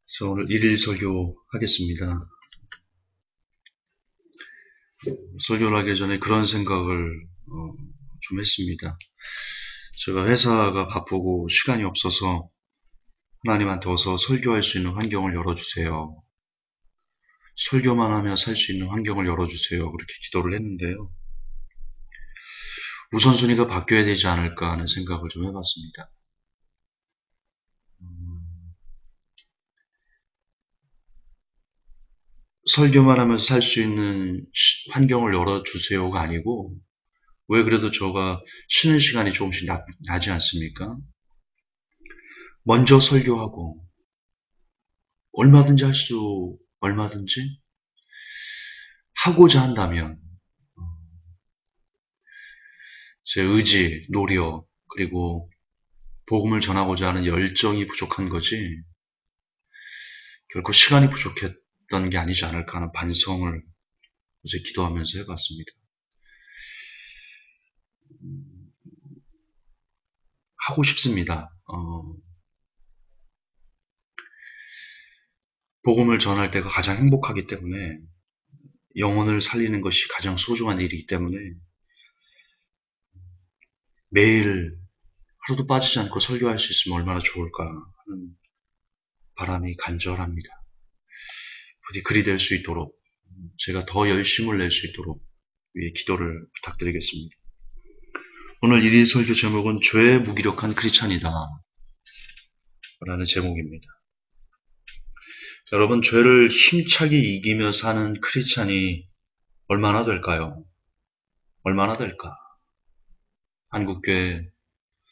저 오늘 일일 설교 하겠습니다. 설교를 하기 전에 그런 생각을 좀 했습니다. 제가 회사가 바쁘고 시간이 없어서 하나님한테 어서 설교할 수 있는 환경을 열어주세요. 설교만 하며 살 수 있는 환경을 열어주세요. 그렇게 기도를 했는데요. 우선순위가 바뀌어야 되지 않을까 하는 생각을 좀 해봤습니다. 설교만 하면서 살 수 있는 환경을 열어주세요가 아니고 왜 그래도 저가 쉬는 시간이 조금씩 나지 않습니까? 먼저 설교하고 얼마든지 하고자 한다면 제 의지, 노력, 그리고 복음을 전하고자 하는 열정이 부족한 거지 결코 시간이 부족했던 게 아니지 않을까 하는 반성을 어제 기도하면서 해봤습니다. 하고 싶습니다. 복음을 전할 때가 가장 행복하기 때문에 영혼을 살리는 것이 가장 소중한 일이기 때문에 매일 하루도 빠지지 않고 설교할 수 있으면 얼마나 좋을까 하는 바람이 간절합니다. 부디 그리 될 수 있도록 제가 더 열심을 낼 수 있도록 위에 기도를 부탁드리겠습니다. 오늘 일일 설교 제목은 죄에 무기력한 크리스찬이다 라는 제목입니다. 여러분, 죄를 힘차게 이기며 사는 크리스찬이 얼마나 될까요? 얼마나 될까? 한국교회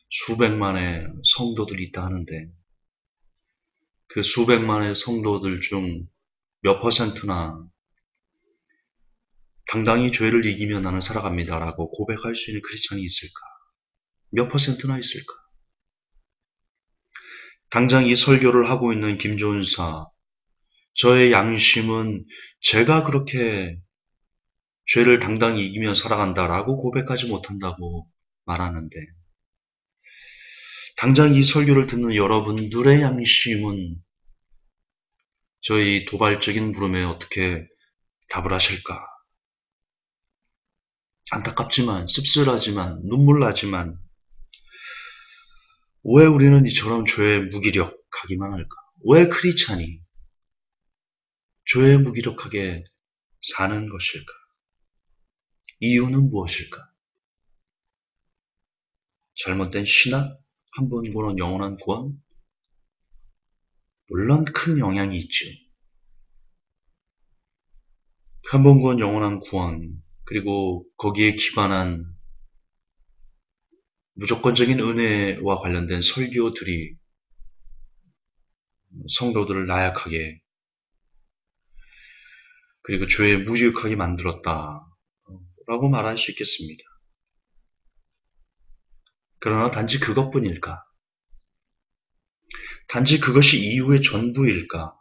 수백만의 성도들이 있다 하는데 그 수백만의 성도들 중 몇 퍼센트나 당당히 죄를 이기며 나는 살아갑니다라고 고백할 수 있는 크리스찬이 있을까? 몇 퍼센트나 있을까? 당장 이 설교를 하고 있는 김조은사, 저의 양심은 제가 그렇게 죄를 당당히 이기며 살아간다라고 고백하지 못한다고 말하는데 당장 이 설교를 듣는 여러분들의 양심은 저희 도발적인 물음에 어떻게 답을 하실까? 안타깝지만 씁쓸하지만 눈물 나지만 왜 우리는 이처럼 죄에 무기력하기만 할까? 왜 크리스찬이 죄에 무기력하게 사는 것일까? 이유는 무엇일까? 잘못된 신학? 한 번 보는 영원한 구원? 물론 큰 영향이 있죠. 한 번 구원 영원한 구원 그리고 거기에 기반한 무조건적인 은혜와 관련된 설교들이 성도들을 나약하게 그리고 죄에 무기력하게 만들었다 라고 말할 수 있겠습니다. 그러나 단지 그것뿐일까? 단지 그것이 이유의 전부일까?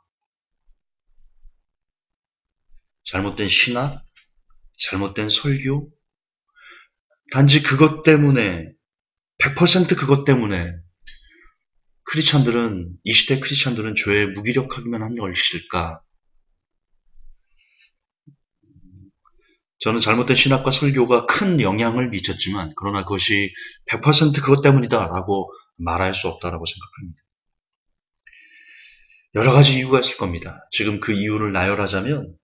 잘못된 신학? 잘못된 설교? 단지 그것 때문에 100% 그것 때문에 크리스찬들은 이 시대 크리스찬들은 죄에 무기력하기만 한 것일까? 저는 잘못된 신학과 설교가 큰 영향을 미쳤지만 그러나 그것이 100% 그것 때문이다라고 말할 수 없다라고 생각합니다. 여러 가지 이유가 있을 겁니다. 지금 그 이유를 나열하자면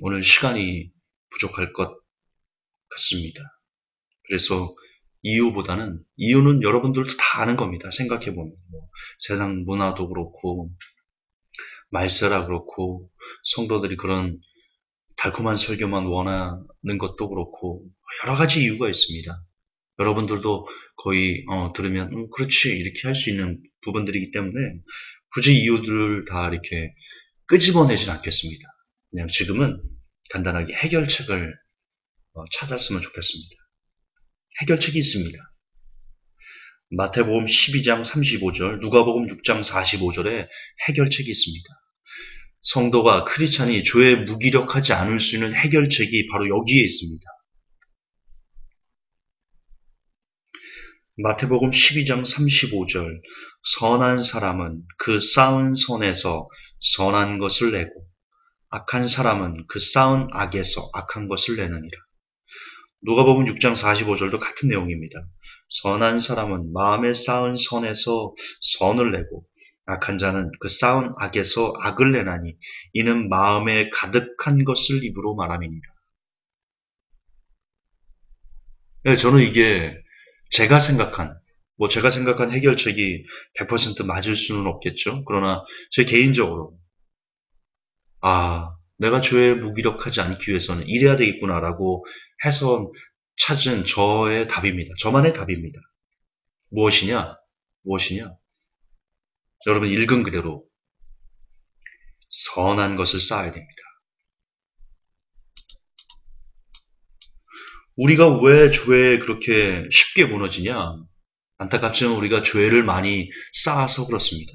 오늘 시간이 부족할 것 같습니다. 그래서 이유는 여러분들도 다 아는 겁니다. 생각해보면 세상 문화도 그렇고 말세라 그렇고 성도들이 그런 달콤한 설교만 원하는 것도 그렇고 여러 가지 이유가 있습니다. 여러분들도 거의 들으면 그렇지 이렇게 할 수 있는 부분들이기 때문에 굳이 이유들을 다 이렇게 끄집어내진 않겠습니다. 그냥 지금은 간단하게 해결책을 찾았으면 좋겠습니다. 해결책이 있습니다. 마태복음 12장 35절, 누가복음 6장 45절에 해결책이 있습니다. 성도가 크리스찬이 죄에 무기력하지 않을 수 있는 해결책이 바로 여기에 있습니다. 마태복음 12장 35절 선한 사람은 그 쌓은 선에서 선한 것을 내고 악한 사람은 그 쌓은 악에서 악한 것을 내느니라. 누가복음 6장 45절도 같은 내용입니다. 선한 사람은 마음에 쌓은 선에서 선을 내고 악한 자는 그 쌓은 악에서 악을 내나니 이는 마음에 가득한 것을 입으로 말함이니라. 네, 저는 이게 제가 생각한 해결책이 100% 맞을 수는 없겠죠. 그러나 제 개인적으로 내가 죄에 무기력하지 않기 위해서는 이래야 되겠구나라고 해서 찾은 저의 답입니다. 저만의 답입니다. 무엇이냐? 무엇이냐? 여러분 읽은 그대로 선한 것을 쌓아야 됩니다. 우리가 왜 죄에 그렇게 쉽게 무너지냐? 안타깝지만 우리가 죄를 많이 쌓아서 그렇습니다.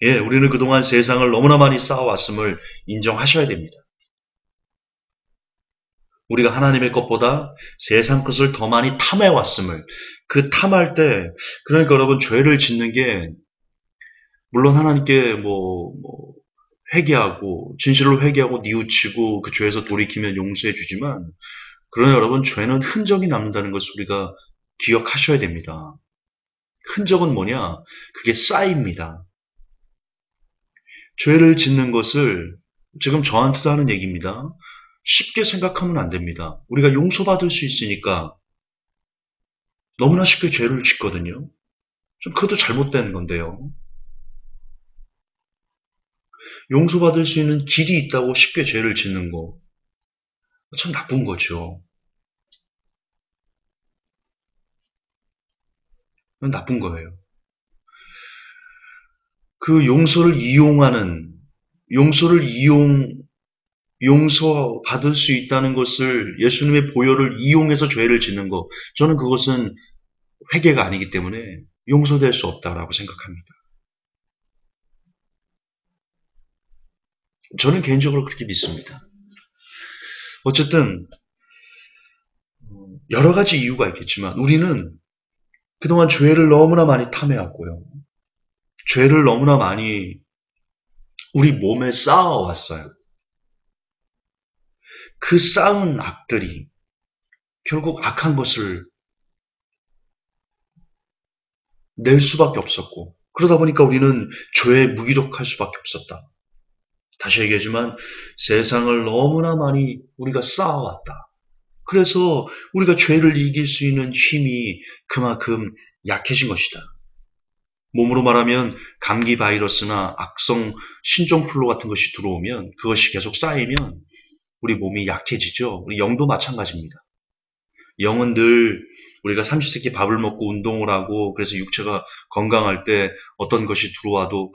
예, 우리는 그동안 세상을 너무나 많이 쌓아왔음을 인정하셔야 됩니다. 우리가 하나님의 것보다 세상 것을 더 많이 탐해왔음을, 그 탐할 때, 그러니까 여러분 죄를 짓는 게 물론 하나님께 회개하고 진실로 회개하고 뉘우치고 그 죄에서 돌이키면 용서해 주지만, 그러나 여러분 죄는 흔적이 남는다는 것을 우리가 기억하셔야 됩니다. 흔적은 뭐냐? 그게 쌓입니다. 죄를 짓는 것을 지금 저한테도 하는 얘기입니다. 쉽게 생각하면 안 됩니다. 우리가 용서받을 수 있으니까 너무나 쉽게 죄를 짓거든요. 좀 그것도 잘못된 건데요. 용서받을 수 있는 길이 있다고 쉽게 죄를 짓는 거 참 나쁜 거죠. 나쁜 거예요. 그 용서받을 수 있다는 것을 예수님의 보혈을 이용해서 죄를 짓는 거, 저는 그것은 회개가 아니기 때문에 용서될 수 없다라고 생각합니다. 저는 개인적으로 그렇게 믿습니다. 어쨌든 여러 가지 이유가 있겠지만 우리는 그동안 죄를 너무나 많이 탐해왔고요. 죄를 너무나 많이 우리 몸에 쌓아왔어요. 그 쌓은 악들이 결국 악한 것을 낼 수밖에 없었고, 그러다 보니까 우리는 죄에 무기력할 수밖에 없었다. 다시 얘기하지만 세상을 너무나 많이 우리가 쌓아왔다. 그래서 우리가 죄를 이길 수 있는 힘이 그만큼 약해진 것이다. 몸으로 말하면 감기 바이러스나 악성 신종플루 같은 것이 들어오면 그것이 계속 쌓이면 우리 몸이 약해지죠. 우리 영도 마찬가지입니다. 영은 늘 우리가 30세끼 밥을 먹고 운동을 하고 그래서 육체가 건강할 때 어떤 것이 들어와도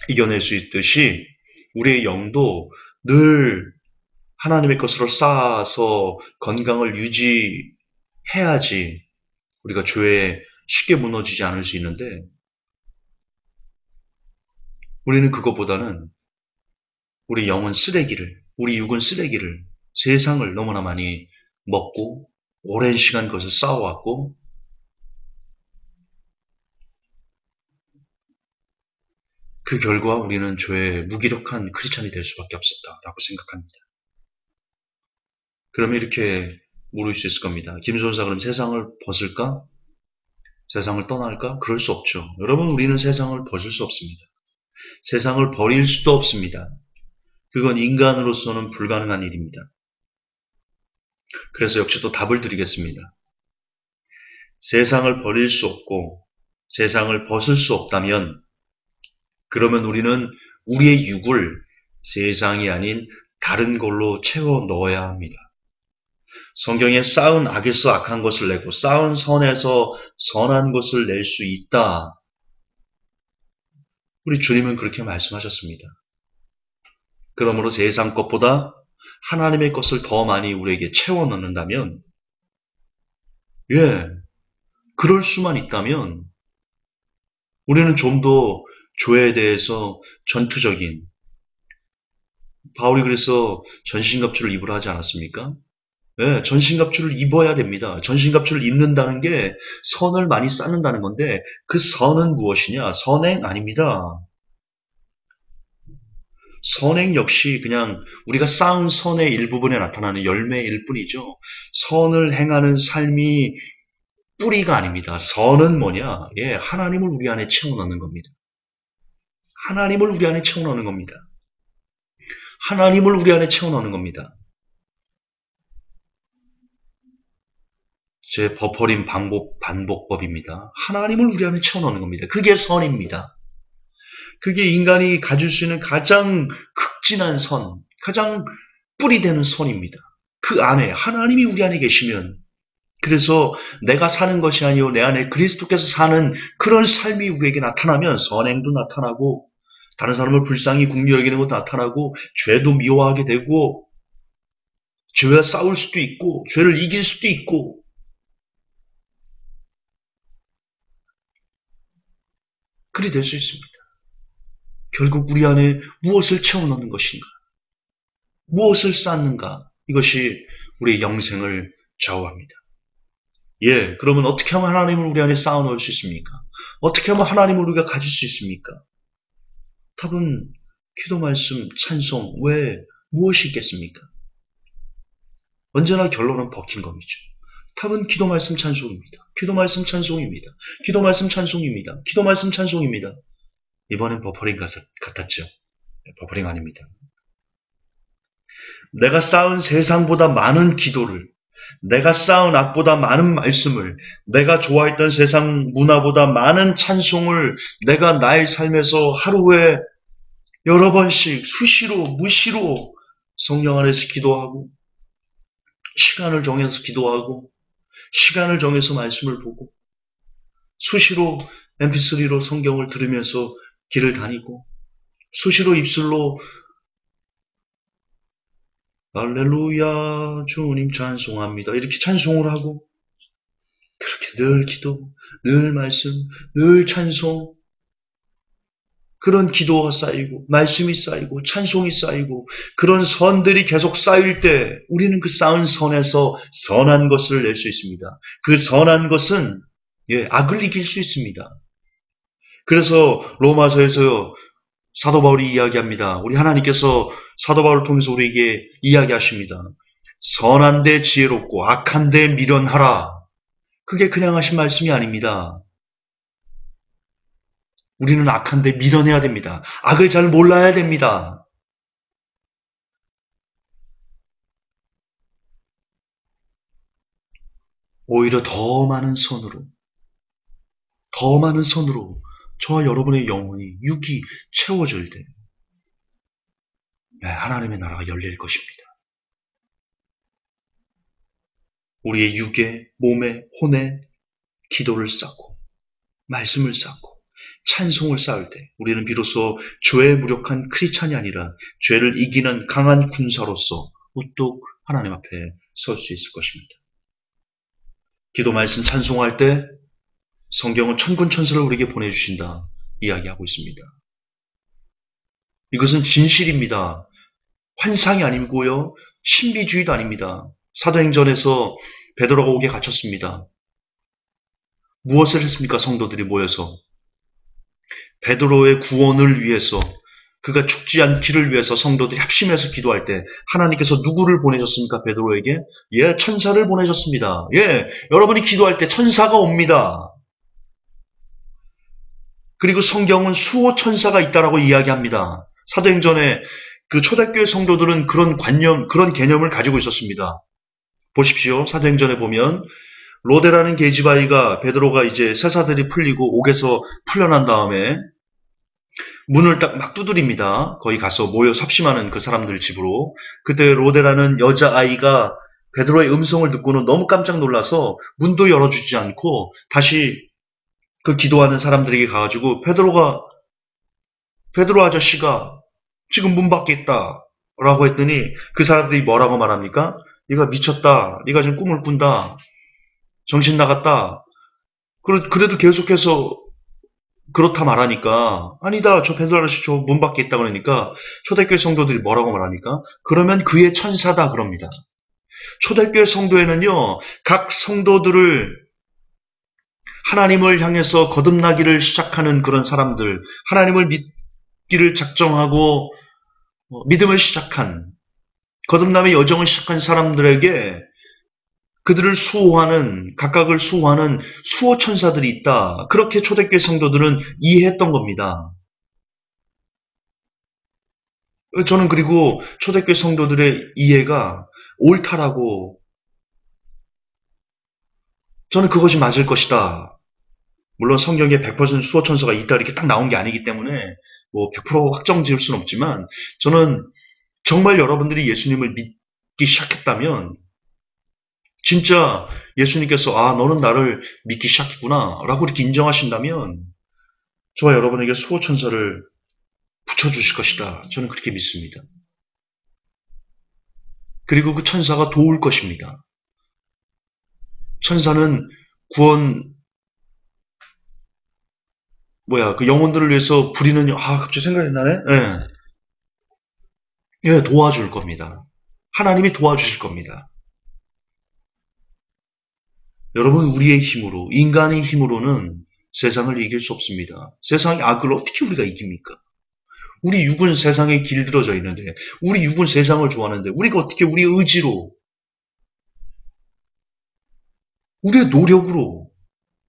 이겨낼 수 있듯이 우리의 영도 늘 하나님의 것으로 쌓아서 건강을 유지해야지 우리가 죄에 쉽게 무너지지 않을 수 있는데 우리는 그것보다는 우리 영은 쓰레기를, 우리 육은 쓰레기를, 세상을 너무나 많이 먹고 오랜 시간 그것을 쌓아왔고 그 결과 우리는 죄에 무기력한 크리스찬이 될 수밖에 없었다라고 생각합니다. 그러면 이렇게 물을 수 있을 겁니다. 김선사 그럼 세상을 벗을까? 세상을 떠날까? 그럴 수 없죠. 여러분 우리는 세상을 벗을 수 없습니다. 세상을 버릴 수도 없습니다. 그건 인간으로서는 불가능한 일입니다. 그래서 역시 또 답을 드리겠습니다. 세상을 버릴 수 없고 세상을 벗을 수 없다면 그러면 우리는 우리의 육을 세상이 아닌 다른 걸로 채워 넣어야 합니다. 성경에 쌓은 악에서 악한 것을 내고 쌓은 선에서 선한 것을 낼 수 있다. 우리 주님은 그렇게 말씀하셨습니다. 그러므로 세상 것보다 하나님의 것을 더 많이 우리에게 채워 넣는다면 그럴 수만 있다면 우리는 좀 더 죄에 대해서 전투적인 바울이 그래서 전신갑주를 입으라 하지 않았습니까? 예, 전신갑주를 입어야 됩니다. 전신갑주를 입는다는 게 선을 많이 쌓는다는 건데 그 선은 무엇이냐? 선행 아닙니다. 선행 역시 그냥 우리가 쌓은 선의 일부분에 나타나는 열매일 뿐이죠. 선을 행하는 삶이 뿌리가 아닙니다. 선은 뭐냐? 예, 하나님을 우리 안에 채워넣는 겁니다. 하나님을 우리 안에 채워넣는 겁니다. 하나님을 우리 안에 채워넣는 겁니다. 제 버퍼링 반복법입니다. 하나님을 우리 안에 채워넣는 겁니다. 그게 선입니다. 그게 인간이 가질 수 있는 가장 극진한 선, 가장 뿌리 되는 선입니다. 그 안에 하나님이 우리 안에 계시면 그래서 내가 사는 것이 아니요 내 안에 그리스도께서 사는 그런 삶이 우리에게 나타나면 선행도 나타나고 다른 사람을 불쌍히 긍휼히 여기는 것도 나타나고 죄도 미워하게 되고 죄와 싸울 수도 있고 죄를 이길 수도 있고 그리 될 수 있습니다. 결국 우리 안에 무엇을 채워넣는 것인가? 무엇을 쌓는가? 이것이 우리의 영생을 좌우합니다. 예, 그러면 어떻게 하면 하나님을 우리 안에 쌓아놓을 수 있습니까? 어떻게 하면 하나님을 우리가 가질 수 있습니까? 답은 기도, 말씀, 찬송 외에 무엇이 있겠습니까? 언제나 결론은 버킨 겁니다. 답은 기도, 말씀, 찬송입니다. 기도, 말씀, 찬송입니다. 기도, 말씀, 찬송입니다. 기도, 말씀, 찬송입니다. 이번엔 버퍼링 같았죠? 버퍼링 아닙니다. 내가 쌓은 세상보다 많은 기도를, 내가 쌓은 악보다 많은 말씀을, 내가 좋아했던 세상 문화보다 많은 찬송을 내가 나의 삶에서 하루에 여러 번씩 수시로 무시로 성령 안에서 기도하고 시간을 정해서 기도하고 시간을 정해서 말씀을 보고 수시로 mp3로 성경을 들으면서 길을 다니고 수시로 입술로 할렐루야 주님 찬송합니다 이렇게 찬송을 하고 그렇게 늘 기도, 늘 말씀, 늘 찬송 그런 기도가 쌓이고 말씀이 쌓이고 찬송이 쌓이고 그런 선들이 계속 쌓일 때 우리는 그 쌓은 선에서 선한 것을 낼 수 있습니다. 그 선한 것은 악을 이길 수 있습니다. 그래서 로마서에서 사도 바울이 이야기합니다. 우리 하나님께서 사도 바울을 통해서 우리에게 이야기하십니다. 선한데 지혜롭고 악한데 미련하라. 그게 그냥 하신 말씀이 아닙니다. 우리는 악한데 미련해야 됩니다. 악을 잘 몰라야 됩니다. 오히려 더 많은 선으로 저와 여러분의 영혼이 육이 채워질 때 하나님의 나라가 열릴 것입니다. 우리의 육에, 몸에, 혼에 기도를 쌓고 말씀을 쌓고 찬송을 쌓을 때 우리는 비로소 죄에 무력한 크리스찬이 아니라 죄를 이기는 강한 군사로서 우뚝 하나님 앞에 설 수 있을 것입니다. 기도, 말씀, 찬송할 때 성경은 천군 천사를 우리에게 보내주신다 이야기하고 있습니다. 이것은 진실입니다. 환상이 아니고요. 신비주의도 아닙니다. 사도행전에서 베드로가 옥에 갇혔습니다. 무엇을 했습니까? 성도들이 모여서 베드로의 구원을 위해서 그가 죽지 않기를 위해서 성도들이 합심해서 기도할 때 하나님께서 누구를 보내셨습니까? 베드로에게? 천사를 보내셨습니다. 여러분이 기도할 때 천사가 옵니다. 그리고 성경은 수호 천사가 있다라고 이야기합니다. 사도행전에 그 초대교회 성도들은 그런 개념을 가지고 있었습니다. 보십시오. 사도행전에 보면 로데라는 계집아이가 베드로가 이제 세사들이 풀리고 옥에서 풀려난 다음에 문을 딱 막 두드립니다. 거기 가서 모여 삽심하는 그 사람들 집으로. 그때 로데라는 여자아이가 베드로의 음성을 듣고는 너무 깜짝 놀라서 문도 열어주지 않고 다시 그 기도하는 사람들에게 가가지고 베드로 아저씨가 지금 문 밖에 있다 라고 했더니 그 사람들이 뭐라고 말합니까? 네가 미쳤다. 네가 지금 꿈을 꾼다. 정신 나갔다. 그래도 계속해서 그렇다 말하니까 아니다. 저 베드로 아저씨 저 문 밖에 있다 그러니까 초대교회 성도들이 뭐라고 말합니까? 그러면 그의 천사다 그럽니다. 초대교회 성도에는요, 각 성도들을 하나님을 향해서 거듭나기를 시작하는 그런 사람들, 하나님을 믿기를 작정하고 믿음을 시작한, 거듭남의 여정을 시작한 사람들에게 그들을 수호하는, 각각을 수호하는 수호천사들이 있다. 그렇게 초대교회 성도들은 이해했던 겁니다. 저는 그리고 초대교회 성도들의 이해가 옳다라고, 저는 그것이 맞을 것이다. 물론 성경에 100% 수호천사가 있다 이렇게 딱 나온 게 아니기 때문에 뭐 100% 확정 지을 수는 없지만, 저는 정말 여러분들이 예수님을 믿기 시작했다면, 진짜 예수님께서 너는 나를 믿기 시작했구나 라고 이렇게 인정하신다면 저와 여러분에게 수호천사를 붙여주실 것이다. 저는 그렇게 믿습니다. 그리고 그 천사가 도울 것입니다. 천사는 구원, 그 영혼들을 위해서 부리는, 갑자기 생각이 나네? 예, 도와줄 겁니다. 하나님이 도와주실 겁니다. 여러분, 우리의 힘으로, 인간의 힘으로는 세상을 이길 수 없습니다. 세상의 악을 어떻게 우리가 이깁니까? 우리 육은 세상에 길들어져 있는데, 우리 육은 세상을 좋아하는데, 우리가 어떻게 우리의 의지로, 우리의 노력으로,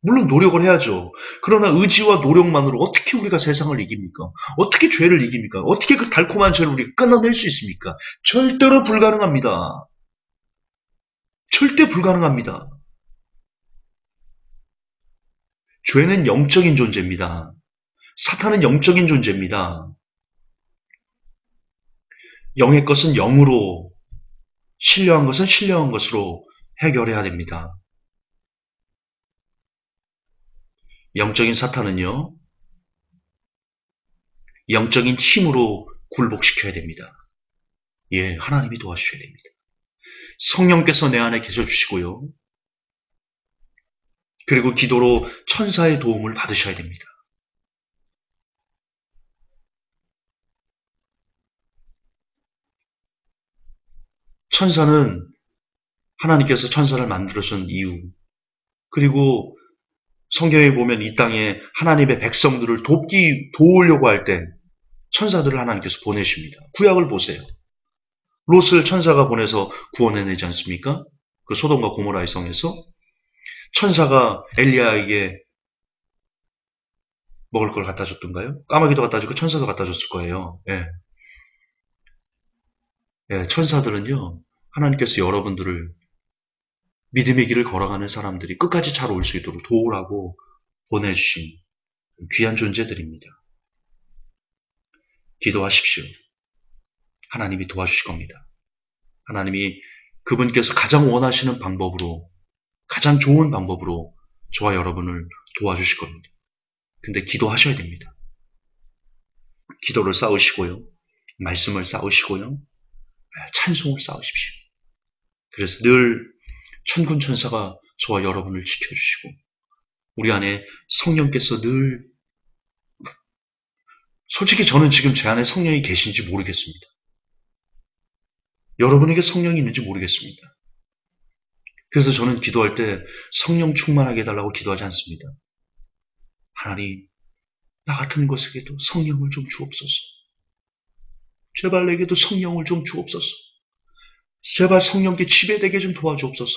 물론 노력을 해야죠. 그러나 의지와 노력만으로 어떻게 우리가 세상을 이깁니까? 어떻게 죄를 이깁니까? 어떻게 그 달콤한 죄를 우리가 끊어낼 수 있습니까? 절대로 불가능합니다. 절대 불가능합니다. 죄는 영적인 존재입니다. 사탄은 영적인 존재입니다. 영의 것은 영으로, 신령한 것은 신령한 것으로 해결해야 됩니다. 영적인 사탄은요, 영적인 힘으로 굴복시켜야 됩니다. 예, 하나님이 도와주셔야 됩니다. 성령께서 내 안에 계셔 주시고요. 그리고 기도로 천사의 도움을 받으셔야 됩니다. 천사는 하나님께서 천사를 만들어준 이유, 그리고 성경에 보면 이 땅에 하나님의 백성들을 도우려고 할 때 천사들을 하나님께서 보내십니다. 구약을 보세요. 롯을 천사가 보내서 구원해내지 않습니까? 그 소돔과 고모라의 성에서 천사가 엘리야에게 먹을 걸 갖다 줬던가요? 까마귀도 갖다 주고 천사도 갖다 줬을 거예요. 예. 예, 천사들은요, 하나님께서 여러분들을 믿음의 길을 걸어가는 사람들이 끝까지 잘 올 수 있도록 도우라고 보내주신 귀한 존재들입니다. 기도하십시오. 하나님이 도와주실 겁니다. 하나님이 그분께서 가장 원하시는 방법으로, 가장 좋은 방법으로 저와 여러분을 도와주실 겁니다. 근데 기도하셔야 됩니다. 기도를 쌓으시고요. 말씀을 쌓으시고요. 찬송을 쌓으십시오. 그래서 늘 천군 천사가 저와 여러분을 지켜주시고 우리 안에 성령께서 늘, 솔직히 저는 지금 제 안에 성령이 계신지 모르겠습니다. 여러분에게 성령이 있는지 모르겠습니다. 그래서 저는 기도할 때 성령 충만하게 해달라고 기도하지 않습니다. 하나님, 나 같은 것에게도 성령을 좀 주옵소서. 제발 내게도 성령을 좀 주옵소서. 제발 성령께 지배되게 좀 도와주옵소서.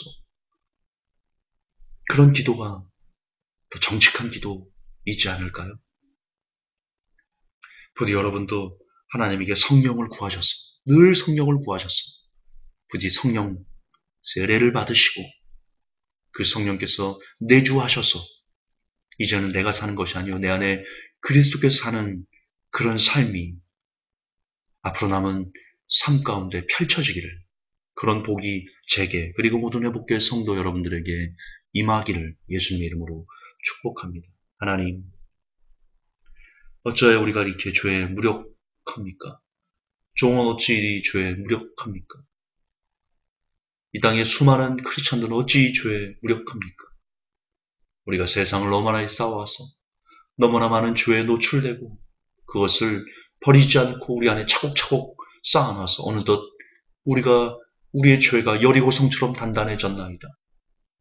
그런 기도가 더 정직한 기도이지 않을까요? 부디 여러분도 하나님에게 성령을 구하셔서, 늘 성령을 구하셔서 부디 성령 세례를 받으시고 그 성령께서 내주하셔서 이제는 내가 사는 것이 아니요 내 안에 그리스도께서 사는 그런 삶이 앞으로 남은 삶 가운데 펼쳐지기를, 그런 복이 제게 그리고 모든 회복교회 성도 여러분들에게 임하기를 예수님의 이름으로 축복합니다. 하나님, 어찌하여 우리가 이렇게 죄에 무력합니까? 종은 어찌 이 죄에 무력합니까? 이 땅에 수많은 크리스찬들은 어찌 이 죄에 무력합니까? 우리가 세상을 너무 많이 쌓아와서 너무나 많은 죄에 노출되고 그것을 버리지 않고 우리 안에 차곡차곡 쌓아놔서 어느덧 우리가 우리의 죄가 여리고성처럼 단단해졌나이다.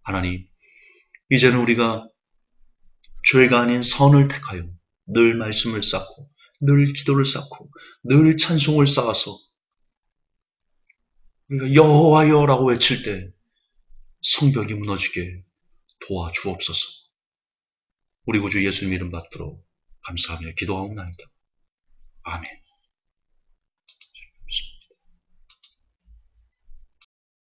하나님, 이제는 우리가 죄가 아닌 선을 택하여 늘 말씀을 쌓고 늘 기도를 쌓고 늘 찬송을 쌓아서 우리가 여호와여라고 외칠 때 성벽이 무너지게 도와주옵소서. 우리 구주 예수님 이름 받들어 감사하며 기도하옵나이다. 아멘.